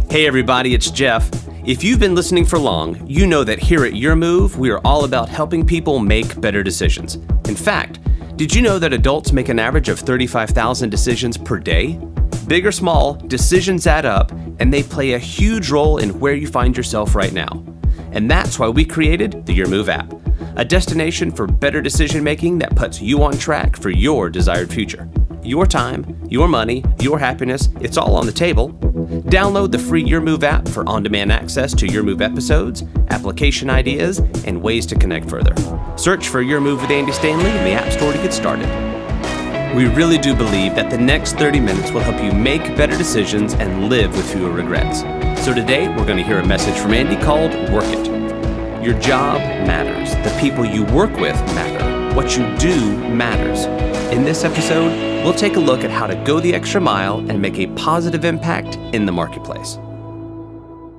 Hey everybody, it's Jeff. If you've been listening for long, you know that here at Your Move, we are all about helping people make better decisions. In fact, did you know that adults make an average of 35,000 decisions per day? Big or small, decisions add up, and they play a huge role in where you find yourself right now. And that's why we created the Your Move app, a destination for better decision making that puts you on track for your desired future. Your time, your money, your happiness, it's all on the table. Download the free Your Move app for on-demand access to Your Move episodes, application ideas, and ways to connect further. Search for Your Move with Andy Stanley in the App Store to get started. We really do believe that the next 30 minutes will help you make better decisions and live with fewer regrets. So today, we're going to hear a message from Andy called Work It. Your job matters. The people you work with matter. What you do matters. In this episode, we'll take a look at how to go the extra mile and make a positive impact in the marketplace.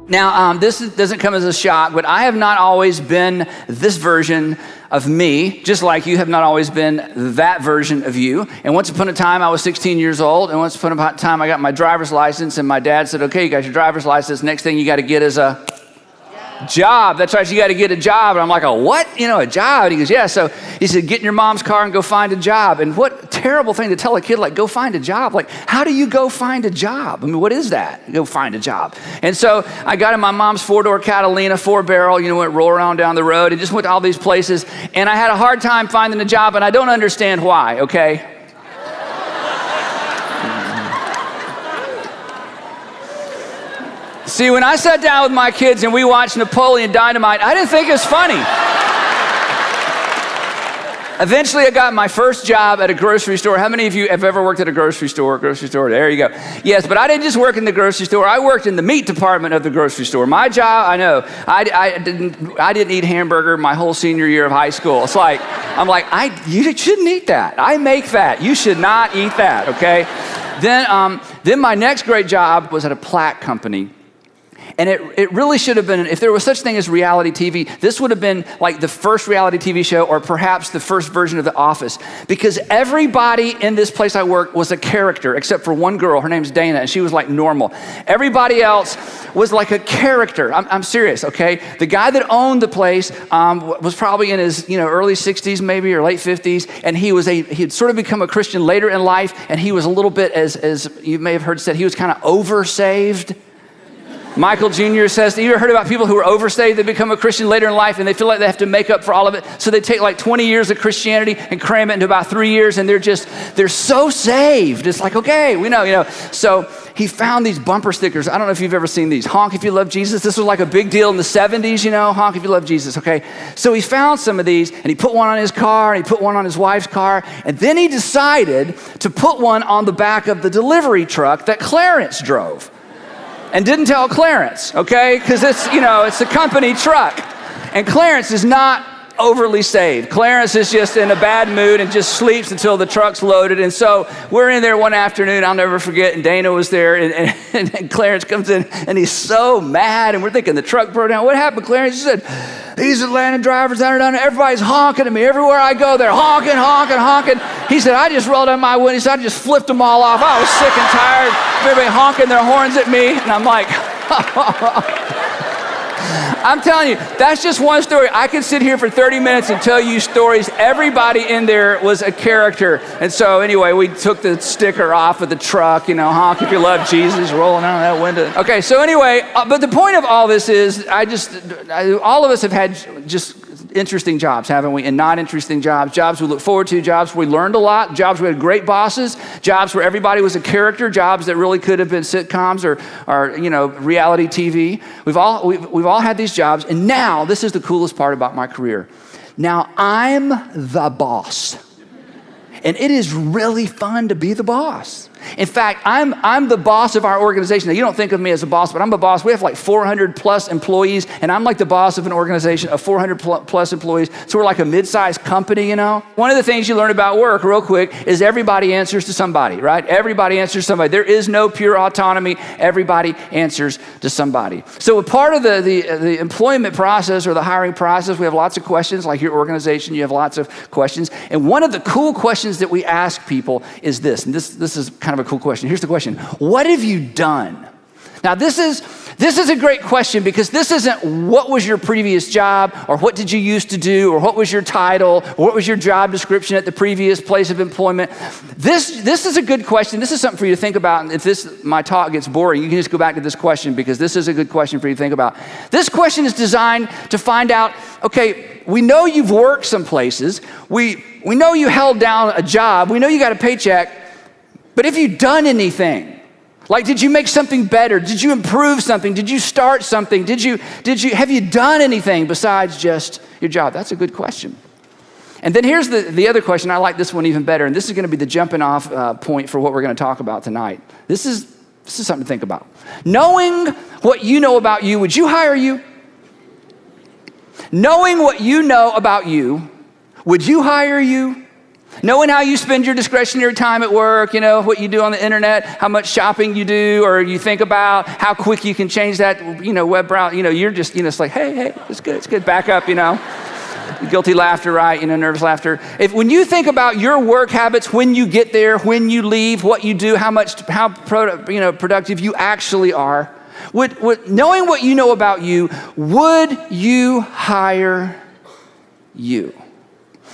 Now, this doesn't come as a shock, but I have not always been this version of me, just like you have not always been that version of you. And once upon a time, I was 16 years old, and once upon a time, I got my driver's license, and my dad said, okay, you got your driver's license, next thing you got to get is a job. That's right, you got to get a job. And I'm like, a what? A job? And he goes, yeah. So he said, get in your mom's car and go find a job. And what a terrible thing to tell a kid, like, go find a job. Like, how do you go find a job? I mean, what is that? Go find a job. And so I got in my mom's four-door Catalina, four-barrel, went roll around down the road and just went to all these places. And I had a hard time finding a job, and I don't understand why, okay? See, when I sat down with my kids and we watched Napoleon Dynamite, I didn't think it was funny. Eventually, I got my first job at a grocery store. How many of you have ever worked at a grocery store? There you go. Yes, but I didn't just work in the grocery store. I worked in the meat department of the grocery store. My job, I know, I didn't eat hamburger my whole senior year of high school. It's like, you shouldn't eat that. I make that. You should not eat that, okay? Then my next great job was at a plaque company. And it really should have been, if there was such thing as reality TV, this would have been like the first reality TV show or perhaps the first version of The Office. Because everybody in this place I worked was a character except for one girl. Her name's Dana, and she was like normal. Everybody else was like a character. I'm serious, okay? The guy that owned the place was probably in his early 60s maybe or late 50s, and he had sort of become a Christian later in life, and he was a little bit, as you may have heard said, he was kind of oversaved. Michael Jr. says, you ever heard about people who are oversaved? They become a Christian later in life and they feel like they have to make up for all of it. So they take like 20 years of Christianity and cram it into about 3 years, and they're so saved. It's like, okay, we know. So he found these bumper stickers. I don't know if you've ever seen these. Honk if you love Jesus. This was like a big deal in the 70s, honk if you love Jesus, okay? So he found some of these and he put one on his car and he put one on his wife's car. And then he decided to put one on the back of the delivery truck that Clarence drove. And didn't tell Clarence, okay? Because it's a company truck. And Clarence is not overly saved. Clarence is just in a bad mood and just sleeps until the truck's loaded. And so we're in there one afternoon, I'll never forget, and Dana was there, and Clarence comes in, and he's so mad, and we're thinking the truck broke down. What happened, Clarence? He said, these Atlanta drivers down and everybody's honking at me. Everywhere I go, they're honking, honking, honking. He said, I just rolled down my window. He said, I just flipped them all off. I was sick and tired of everybody honking their horns at me. And I'm like, I'm telling you, that's just one story. I could sit here for 30 minutes and tell you stories. Everybody in there was a character. And so anyway, we took the sticker off of the truck, honk if you love Jesus, rolling out that window. Okay, so anyway, but the point of all this is all of us have had just interesting jobs, haven't we? And not interesting jobs, jobs we look forward to, jobs where we learned a lot, jobs where we had great bosses, jobs where everybody was a character, jobs that really could have been sitcoms or reality TV. We've all had these jobs, and now this is the coolest part about my career. Now I'm the boss. And it is really fun to be the boss. In fact, I'm the boss of our organization. Now, you don't think of me as a boss, but I'm a boss. We have like 400 plus employees, and I'm like the boss of an organization of 400 plus employees. So we're like a mid-sized company, One of the things you learn about work real quick is everybody answers to somebody, right? Everybody answers to somebody. There is no pure autonomy. Everybody answers to somebody. So a part of the employment process or the hiring process, we have lots of questions. Like your organization, you have lots of questions. And one of the cool questions that we ask people is this, and this is kind of a cool question. Here's the question. What have you done Now, this is a great question because this isn't what was your previous job or what did you used to do or what was your title or what was your job description at the previous place of employment. This is a good question. This is something for you to think about. And if my talk gets boring, you can just go back to this question because this is a good question for you to think about. This question is designed to find out, okay, we know you've worked some places. We know you held down a job. We know you got a paycheck. But have you done anything? Like, did you make something better? Did you improve something? Did you start something? Have you done anything besides just your job? That's a good question. And then here's the other question. I like this one even better. And this is going to be the jumping off point for what we're going to talk about tonight. This is something to think about. Knowing what you know about you, would you hire you? Knowing what you know about you, would you hire you? Knowing how you spend your discretionary time at work, what you do on the internet, how much shopping you do, or you think about how quick you can change that, web browser, you're just, it's like, hey, it's good, back up, Guilty laughter, right? Nervous laughter. When you think about your work habits, when you get there, when you leave, what you do, how productive you actually are, knowing what you know about you, would you hire you?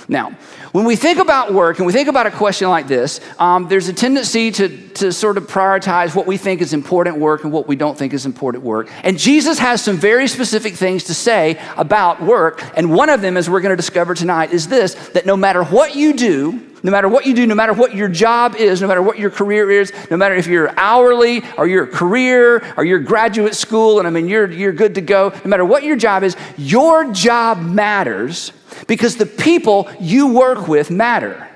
Now, when we think about work and we think about a question like this, there's a tendency to sort of prioritize what we think is important work and what we don't think is important work. And Jesus has some very specific things to say about work. And one of them, as we're going to discover tonight, is this, that no matter what you do, no matter what your job is, no matter what your career is, no matter if you're hourly or you're a career or you're graduate school, and you're good to go, no matter what your job is, your job matters because the people you work with matter.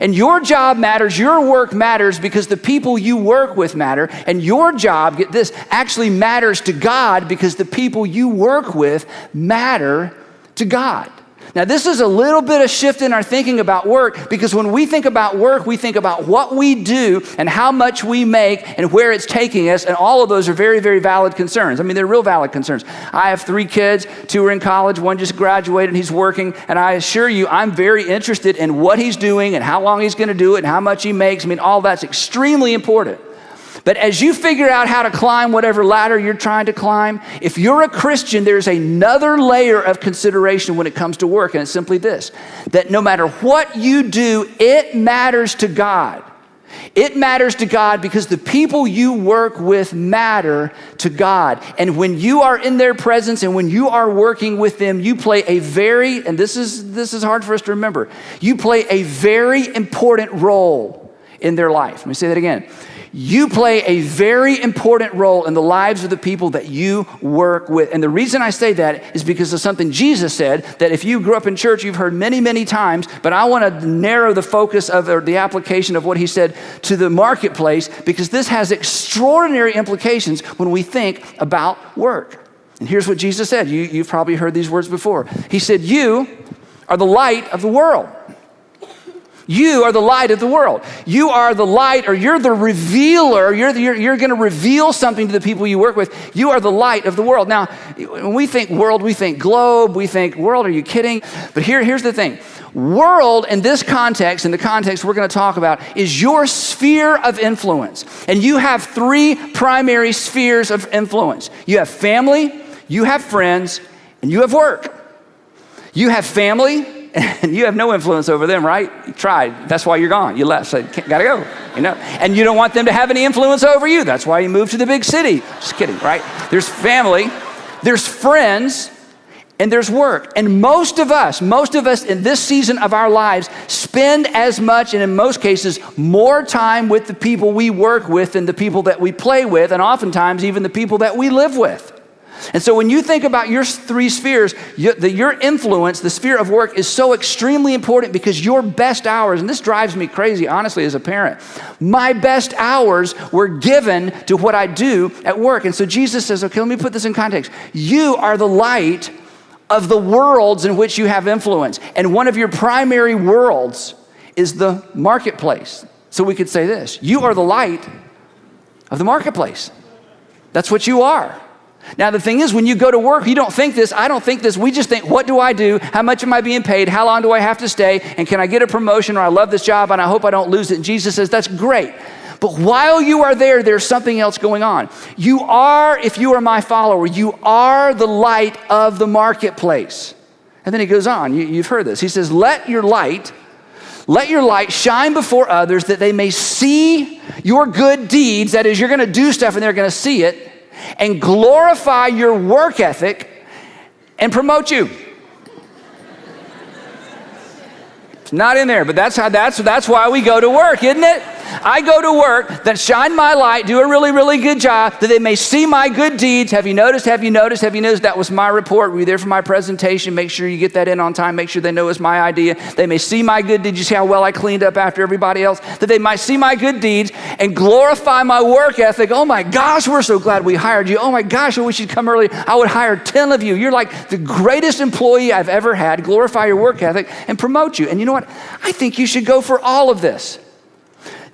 And your job matters, your work matters because the people you work with matter. And your job, get this, actually matters to God because the people you work with matter to God. Now, this is a little bit of shift in our thinking about work because when we think about work, we think about what we do and how much we make and where it's taking us, and all of those are very, very valid concerns. They're real valid concerns. I have 3 kids, 2 are in college, 1 just graduated, he's working, and I assure you, I'm very interested in what he's doing and how long he's going to do it and how much he makes. All that's extremely important. But as you figure out how to climb whatever ladder you're trying to climb, if you're a Christian, there's another layer of consideration when it comes to work, and it's simply this, that no matter what you do, it matters to God. It matters to God because the people you work with matter to God. And when you are in their presence and when you are working with them, you play a very, and this is hard for us to remember, you play a very important role in their life. Let me say that again. You play a very important role in the lives of the people that you work with. And the reason I say that is because of something Jesus said that if you grew up in church, you've heard many, many times, but I want to narrow the focus of the application of what he said to the marketplace because this has extraordinary implications when we think about work. And here's what Jesus said. You've probably heard these words before. He said, you are the light of the world. You are the light of the world. You are the light, or you're the revealer. You're going to reveal something to the people you work with. You are the light of the world. Now, when we think world, we think globe. We think world, are you kidding? But here's the thing. World in this context, in the context we're going to talk about, is your sphere of influence. And you have 3 primary spheres of influence. You have family, you have friends, and you have work. You have family, and you have no influence over them, right? You tried. That's why you're gone. You left. So gotta go. And you don't want them to have any influence over you. That's why you moved to the big city. Just kidding, right? There's family, there's friends, and there's work. And most of us in this season of our lives spend as much, and in most cases, more time with the people we work with than the people that we play with, and oftentimes even the people that we live with. And so when you think about your 3 spheres, your influence, the sphere of work, is so extremely important because your best hours, and this drives me crazy, honestly, as a parent, my best hours were given to what I do at work. And so Jesus says, okay, let me put this in context. You are the light of the worlds in which you have influence. And one of your primary worlds is the marketplace. So we could say this, you are the light of the marketplace. That's what you are. Now, the thing is, when you go to work, you don't think this, I don't think this, we just think, what do I do? How much am I being paid? How long do I have to stay? And can I get a promotion? Or I love this job and I hope I don't lose it. And Jesus says, that's great. But while you are there, there's something else going on. You are, if you are my follower, you are the light of the marketplace. And then he goes on, you've heard this. He says, let your light shine before others that they may see your good deeds. That is, you're going to do stuff and they're going to see it, and glorify your work ethic and promote you. It's not in there, but that's why we go to work, isn't it? I go to work, then shine my light, do a really, really good job, that they may see my good deeds. Have you noticed? That was my report. Were you there for my presentation? Make sure you get that in on time. Make sure they know it's my idea. They may see my good deeds. You see how well I cleaned up after everybody else? That they might see my good deeds and glorify my work ethic. Oh my gosh, we're so glad we hired you. Oh my gosh, I wish you'd come early. I would hire 10 of you. You're like the greatest employee I've ever had. Glorify your work ethic and promote you. And you know what? I think you should go for all of this.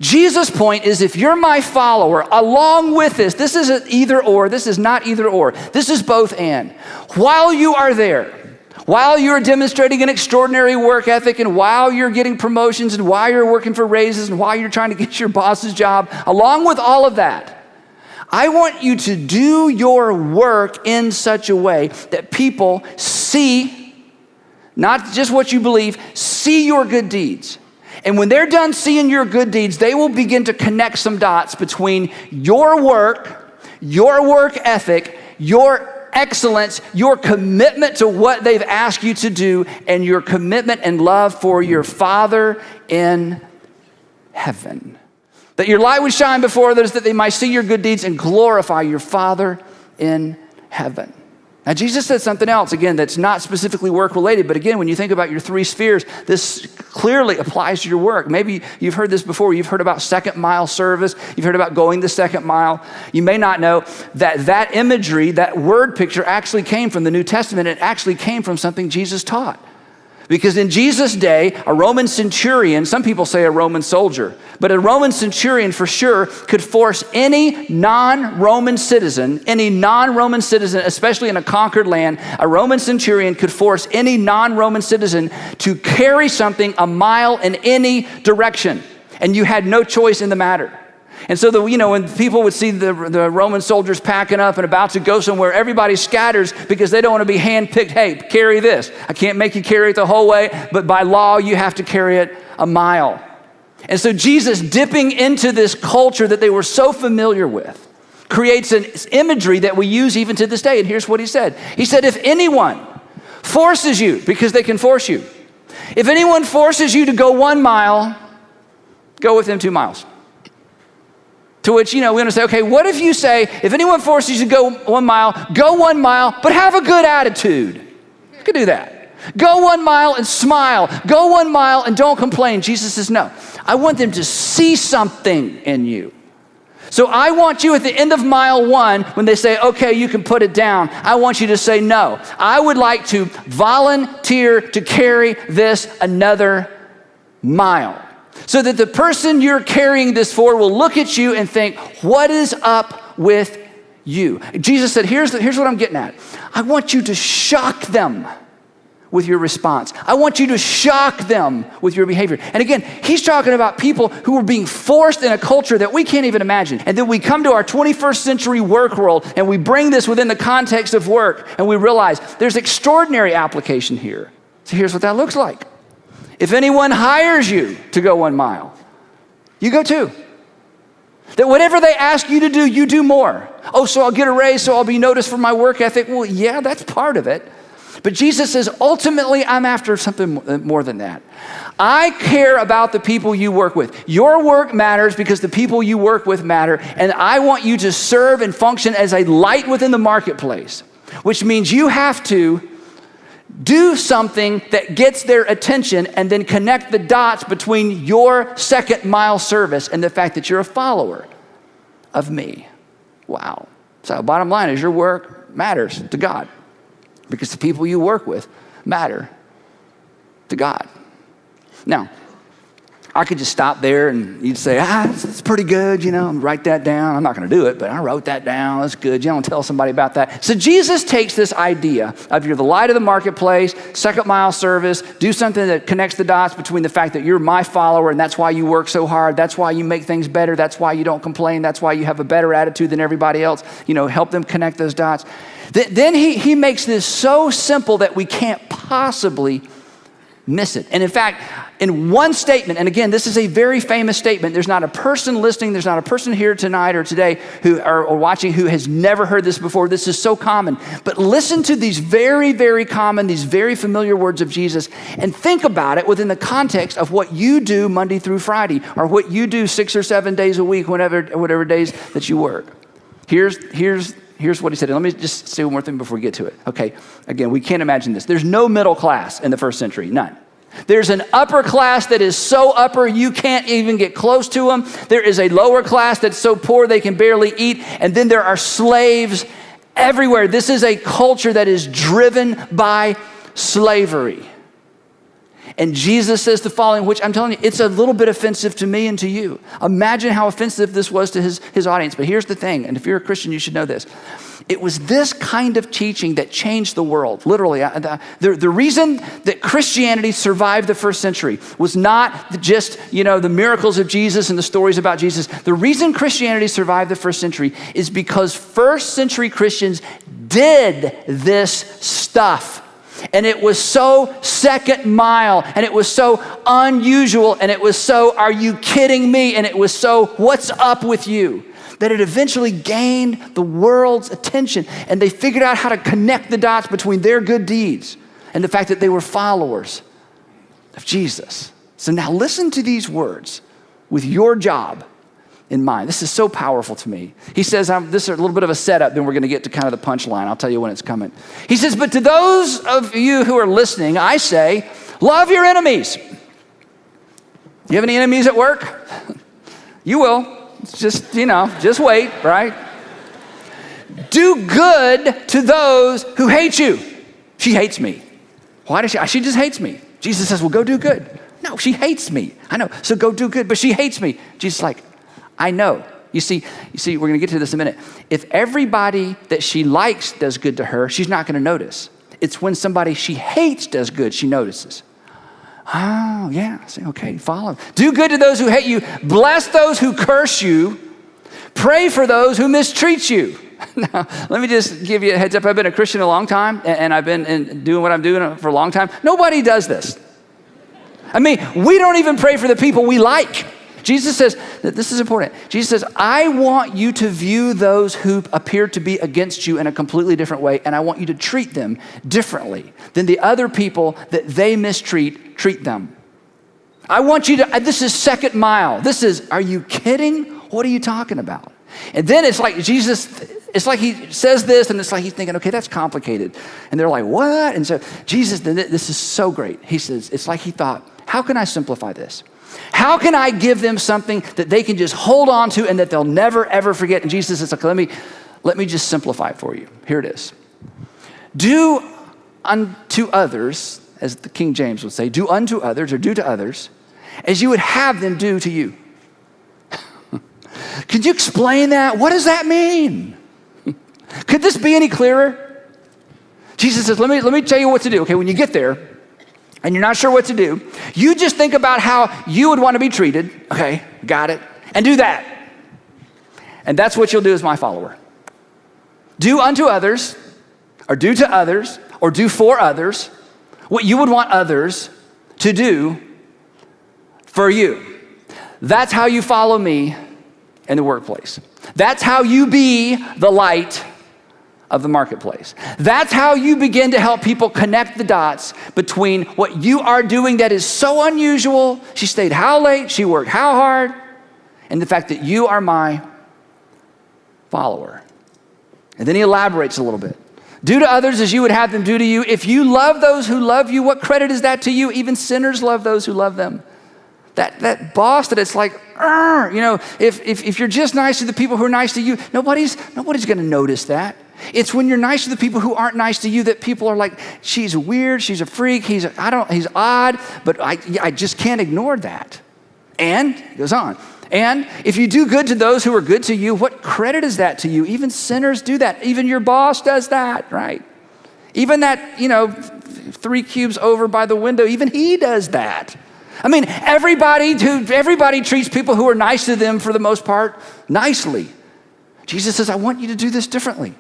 Jesus' point is, if you're my follower, along with this isn't either or, this is not either or, this is both and. While you are there, while you're demonstrating an extraordinary work ethic, and while you're getting promotions, and while you're working for raises, and while you're trying to get your boss's job, along with all of that, I want you to do your work in such a way that people see, not just what you believe, see your good deeds. And when they're done seeing your good deeds, they will begin to connect some dots between your work ethic, your excellence, your commitment to what they've asked you to do, and your commitment and love for your Father in heaven. That your light would shine before others, that they might see your good deeds and glorify your Father in heaven. Now, Jesus said something else, again, that's not specifically work-related, but again, when you think about your three spheres, this clearly applies to your work. Maybe you've heard this before. You've heard about second-mile service. You've heard about going the second mile. You may not know that imagery, that word picture actually came from the New Testament. It actually came from something Jesus taught. Because in Jesus' day, a Roman centurion, some people say a Roman soldier, but a Roman centurion for sure could force any non-Roman citizen, especially in a conquered land, a Roman centurion could force any non-Roman citizen to carry something a mile in any direction, and you had no choice in the matter. And so, when people would see the Roman soldiers packing up and about to go somewhere, everybody scatters because they don't want to be handpicked. Hey, carry this. I can't make you carry it the whole way, but by law, you have to carry it a mile. And so Jesus, dipping into this culture that they were so familiar with, creates an imagery that we use even to this day. And here's what he said. He said, if anyone forces you, because they can force you, if anyone forces you to go 1 mile, go with them 2 miles. To which, we're going to say, okay, what if you say, if anyone forces you to go 1 mile, go 1 mile, but have a good attitude? You could do that. Go 1 mile and smile. Go 1 mile and don't complain. Jesus says, no, I want them to see something in you. So I want you at the end of mile 1, when they say, okay, you can put it down, I want you to say, no, I would like to volunteer to carry this another mile. So that the person you're carrying this for will look at you and think, what is up with you? Jesus said, here's what I'm getting at. I want you to shock them with your response. I want you to shock them with your behavior. And again, he's talking about people who are being forced in a culture that we can't even imagine. And then we come to our 21st century work world and we bring this within the context of work and we realize there's extraordinary application here. So here's what that looks like. If anyone hires you to go 1 mile, you go 2. That whatever they ask you to do, you do more. Oh, so I'll get a raise, so I'll be noticed for my work ethic. Well, yeah, that's part of it. But Jesus says, ultimately, I'm after something more than that. I care about the people you work with. Your work matters because the people you work with matter, and I want you to serve and function as a light within the marketplace, which means you have to do something that gets their attention and then connect the dots between your second mile service and the fact that you're a follower of me. Wow. So bottom line is your work matters to God because the people you work with matter to God. Now, I could just stop there and you'd say, it's pretty good, write that down. I'm not going to do it, but I wrote that down. That's good. You don't tell somebody about that. So Jesus takes this idea of you're the light of the marketplace, second mile service, do something that connects the dots between the fact that you're my follower and that's why you work so hard. That's why you make things better. That's why you don't complain. That's why you have a better attitude than everybody else. Help them connect those dots. Then he makes this so simple that we can't possibly miss it. And in fact, in one statement, and again, this is a very famous statement. There's not a person listening, there's not a person here tonight or today who or watching who has never heard this before. This is so common. But listen to these very, very common, these very familiar words of Jesus and think about it within the context of what you do Monday through Friday or what you do 6 or 7 days a week, whatever days that you work. Here's what he said. And let me just say one more thing before we get to it. Okay, again, we can't imagine this. There's no middle class in the first century, none. There's an upper class that is so upper you can't even get close to them. There is a lower class that's so poor they can barely eat. And then there are slaves everywhere. This is a culture that is driven by slavery. And Jesus says the following, which I'm telling you, it's a little bit offensive to me and to you. Imagine how offensive this was to his audience. But here's the thing, and if you're a Christian, you should know this. It was this kind of teaching that changed the world, literally. The reason that Christianity survived the first century was not just, the miracles of Jesus and the stories about Jesus. The reason Christianity survived the first century is because first century Christians did this stuff. And it was so second mile, and it was so unusual, and it was so, are you kidding me? And it was so, what's up with you? That it eventually gained the world's attention, and they figured out how to connect the dots between their good deeds and the fact that they were followers of Jesus. So now listen to these words with your job in mind. This is so powerful to me. He says, this is a little bit of a setup, then we're going to get to kind of the punchline. I'll tell you when it's coming. He says, but to those of you who are listening, I say, love your enemies. You have any enemies at work? You will. It's just, just wait, right? Do good to those who hate you. She hates me. Why does she? She just hates me. Jesus says, well, go do good. No, she hates me. I know. So go do good, but she hates me. Jesus is like, I know. You see, we're going to get to this in a minute. If everybody that she likes does good to her, she's not going to notice. It's when somebody she hates does good, she notices. Oh, yeah. Say, okay, follow. Do good to those who hate you. Bless those who curse you. Pray for those who mistreat you. Now, let me just give you a heads up. I've been a Christian a long time, and I've been doing what I'm doing for a long time. Nobody does this. I mean, we don't even pray for the people we like. Jesus says, this is important. Jesus says, I want you to view those who appear to be against you in a completely different way, and I want you to treat them differently than the other people that they treat them. I want you to, this is second mile. This is, are you kidding? What are you talking about? And then it's like Jesus, it's like he says this, and it's like he's thinking, okay, that's complicated. And they're like, what? And so Jesus, this is so great. He says, it's like he thought, how can I simplify this? How can I give them something that they can just hold on to and that they'll never, ever forget? And Jesus is like, let me just simplify it for you. Here it is. Do unto others, as the King James would say, do unto others or do to others as you would have them do to you. Could you explain that? What does that mean? Could this be any clearer? Jesus says, let me tell you what to do. Okay, when you get there, and you're not sure what to do, you just think about how you would want to be treated. Okay, got it. And do that. And that's what you'll do as my follower. Do unto others, or do to others, or do for others, what you would want others to do for you. That's how you follow me in the workplace. That's how you be the light of the marketplace. That's how you begin to help people connect the dots between what you are doing that is so unusual. She stayed how late, she worked how hard, and the fact that you are my follower. And then he elaborates a little bit. Do to others as you would have them do to you. If you love those who love you, what credit is that to you? Even sinners love those who love them. That boss that it's like, if you're just nice to the people who are nice to you, nobody's going to notice that. It's when you're nice to the people who aren't nice to you that people are like, she's weird, she's a freak, he's odd, but I just can't ignore that. And, it goes on, and if you do good to those who are good to you, what credit is that to you? Even sinners do that. Even your boss does that, right? Even that, 3 cubes over by the window, even he does that. I mean, everybody treats people who are nice to them for the most part nicely. Jesus says, I want you to do this differently.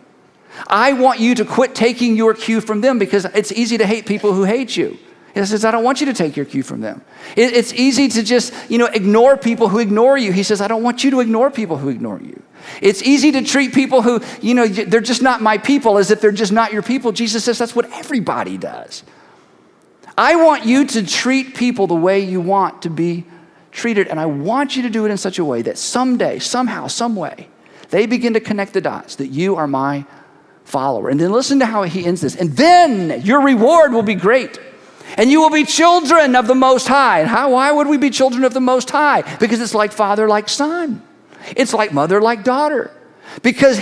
I want you to quit taking your cue from them because it's easy to hate people who hate you. He says, I don't want you to take your cue from them. It's easy to just, ignore people who ignore you. He says, I don't want you to ignore people who ignore you. It's easy to treat people who, they're just not my people as if they're just not your people. Jesus says that's what everybody does. I want you to treat people the way you want to be treated, and I want you to do it in such a way that someday, somehow, some way, they begin to connect the dots that you are my follower. And then listen to how he ends this. And then your reward will be great. And you will be children of the Most High. And why would we be children of the Most High? Because it's like father, like son. It's like mother, like daughter. Because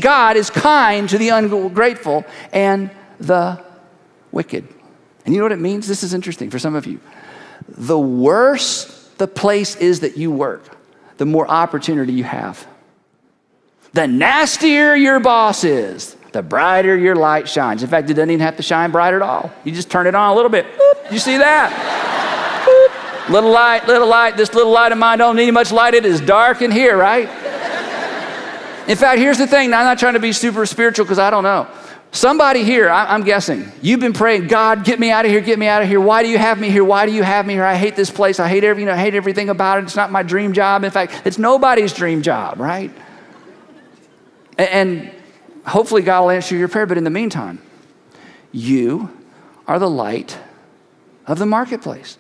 God, is kind to the ungrateful and the wicked. And you know what it means? This is interesting for some of you. The worse the place is that you work, the more opportunity you have. The nastier your boss is, the brighter your light shines. In fact, it doesn't even have to shine bright at all. You just turn it on a little bit. Boop, you see that? Boop. Little light. This little light of mine don't need much light. It is dark in here, right? In fact, here's the thing. Now, I'm not trying to be super spiritual because I don't know. Somebody here, I'm guessing, you've been praying, God, get me out of here, get me out of here. Why do you have me here? Why do you have me here? I hate this place. I hate everything about it. It's not my dream job. In fact, it's nobody's dream job, right? And hopefully God will answer your prayer. But in the meantime, you are the light of the marketplace.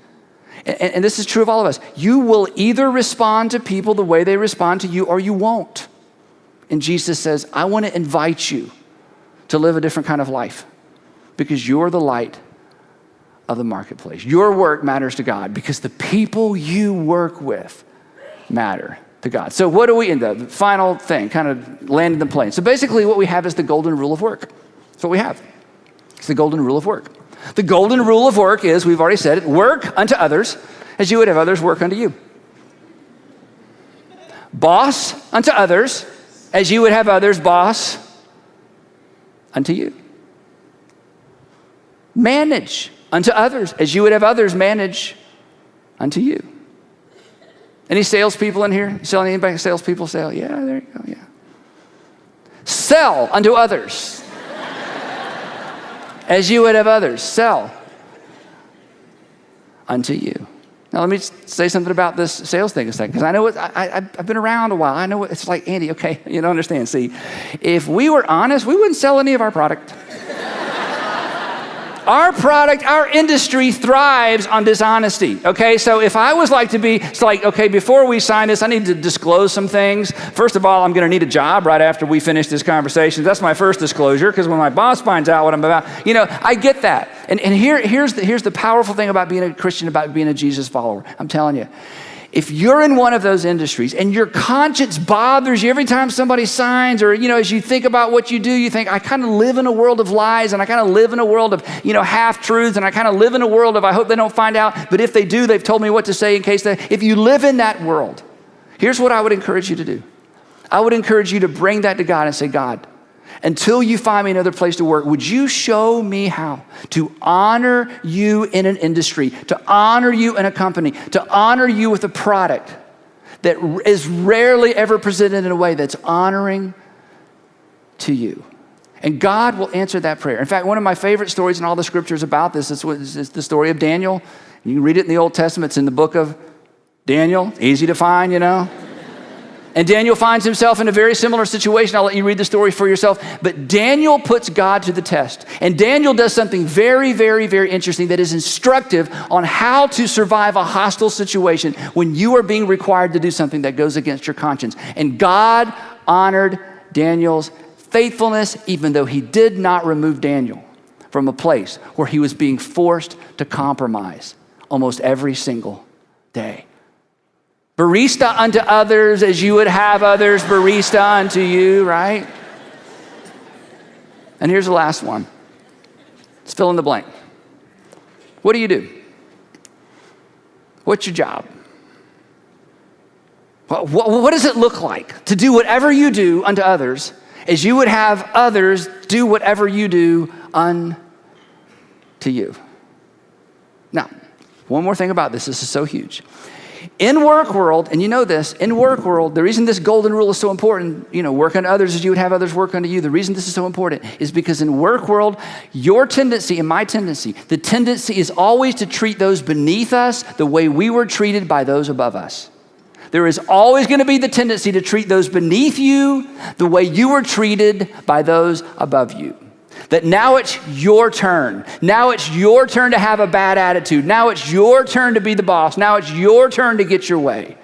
And this is true of all of us. You will either respond to people the way they respond to you or you won't. And Jesus says, I want to invite you to live a different kind of life because you're the light of the marketplace. Your work matters to God because the people you work with matter to God. So what do we, in the final thing, kind of landing the plane. So basically what we have is the golden rule of work. That's what we have. It's the golden rule of work. The golden rule of work is, we've already said it, work unto others as you would have others work unto you. Boss unto others as you would have others boss unto you. Manage unto others as you would have others manage unto you. Any salespeople in here? Selling anybody? Salespeople sell? Yeah, there you go. Yeah. Sell unto others as you would have others sell unto you. Now let me say something about this sales thing a second, because I know I've been around a while. I know it's like, Andy, okay, you don't understand. See, if we were honest, we wouldn't sell any of our product. Our product, our industry thrives on dishonesty, okay? So if I was like to be, it's like, okay, before we sign this, I need to disclose some things. First of all, I'm gonna need a job right after we finish this conversation. That's my first disclosure, because when my boss finds out what I'm about, I get that. And here's the powerful thing about being a Christian, about being a Jesus follower. I'm telling you. If you're in one of those industries and your conscience bothers you every time somebody signs, or, as you think about what you do, you think, I kind of live in a world of lies, and I kind of live in a world of, half-truths, and I kind of live in a world of, I hope they don't find out, but if they do, they've told me what to say in case if you live in that world, here's what I would encourage you to do. I would encourage you to bring that to God and say, God, until you find me another place to work, would you show me how to honor you in an industry, to honor you in a company, to honor you with a product that is rarely ever presented in a way that's honoring to you? And God will answer that prayer. In fact, one of my favorite stories in all the scriptures about this is the story of Daniel. You can read it in the Old Testament. It's in the book of Daniel. Easy to find, And Daniel finds himself in a very similar situation. I'll let you read the story for yourself. But Daniel puts God to the test. And Daniel does something very, very, very interesting that is instructive on how to survive a hostile situation when you are being required to do something that goes against your conscience. And God honored Daniel's faithfulness, even though he did not remove Daniel from a place where he was being forced to compromise almost every single day. Barista unto others as you would have others barista unto you, right? And here's the last one. Let's fill in the blank. What do you do? What's your job? What does it look like to do whatever you do unto others as you would have others do whatever you do unto you? Now, one more thing about this. This is so huge. In work world, and you know this, in work world, the reason this golden rule is so important, work unto others as you would have others work unto you, the reason this is so important is because in work world, your tendency and my tendency, the tendency is always to treat those beneath us the way we were treated by those above us. There is always going to be the tendency to treat those beneath you the way you were treated by those above you. That now it's your turn. Now it's your turn to have a bad attitude. Now it's your turn to be the boss. Now it's your turn to get your way.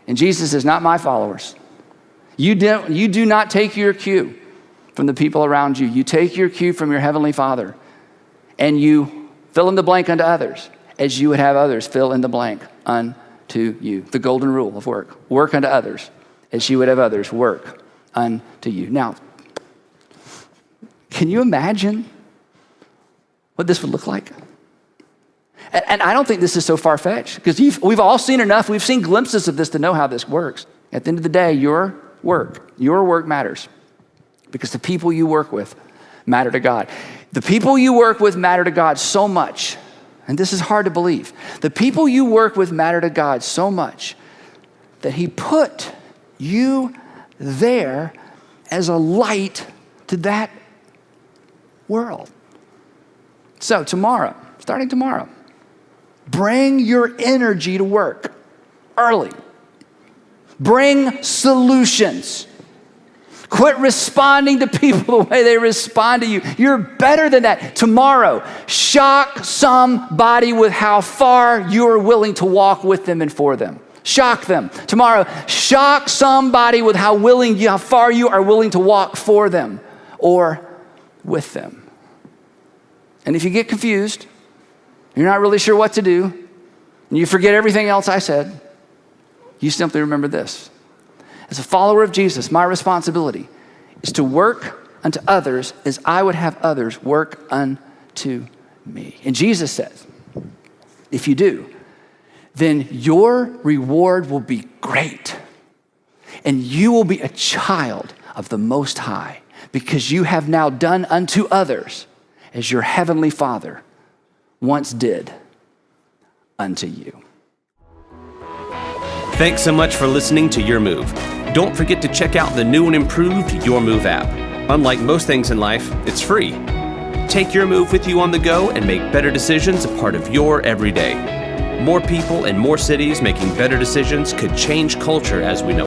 And Jesus says, not my followers. You do not take your cue from the people around you. You take your cue from your heavenly Father. And you fill in the blank unto others as you would have others fill in the blank unto you. The golden rule of work. Work unto others as you would have others work unto you. Now, can you imagine what this would look like? And I don't think this is so far-fetched because we've all seen enough. We've seen glimpses of this to know how this works. At the end of the day, your work matters because the people you work with matter to God. The people you work with matter to God so much, and this is hard to believe. The people you work with matter to God so much that He put you there as a light to that world. So starting tomorrow, bring your energy to work early. Bring solutions. Quit responding to people the way they respond to you. You're better than that. Tomorrow, shock somebody with how far you're willing to walk with them and for them. Shock them. Tomorrow, shock somebody with how far you are willing to walk for them or with them. And if you get confused, you're not really sure what to do, and you forget everything else I said, you simply remember this. As a follower of Jesus, my responsibility is to work unto others as I would have others work unto me. And Jesus says, if you do, then your reward will be great, and you will be a child of the Most High, because you have now done unto others as your heavenly Father once did unto you. Thanks so much for listening to Your Move. Don't forget to check out the new and improved Your Move app. Unlike most things in life, it's free. Take Your Move with you on the go and make better decisions a part of your everyday. More people and more cities making better decisions could change culture as we know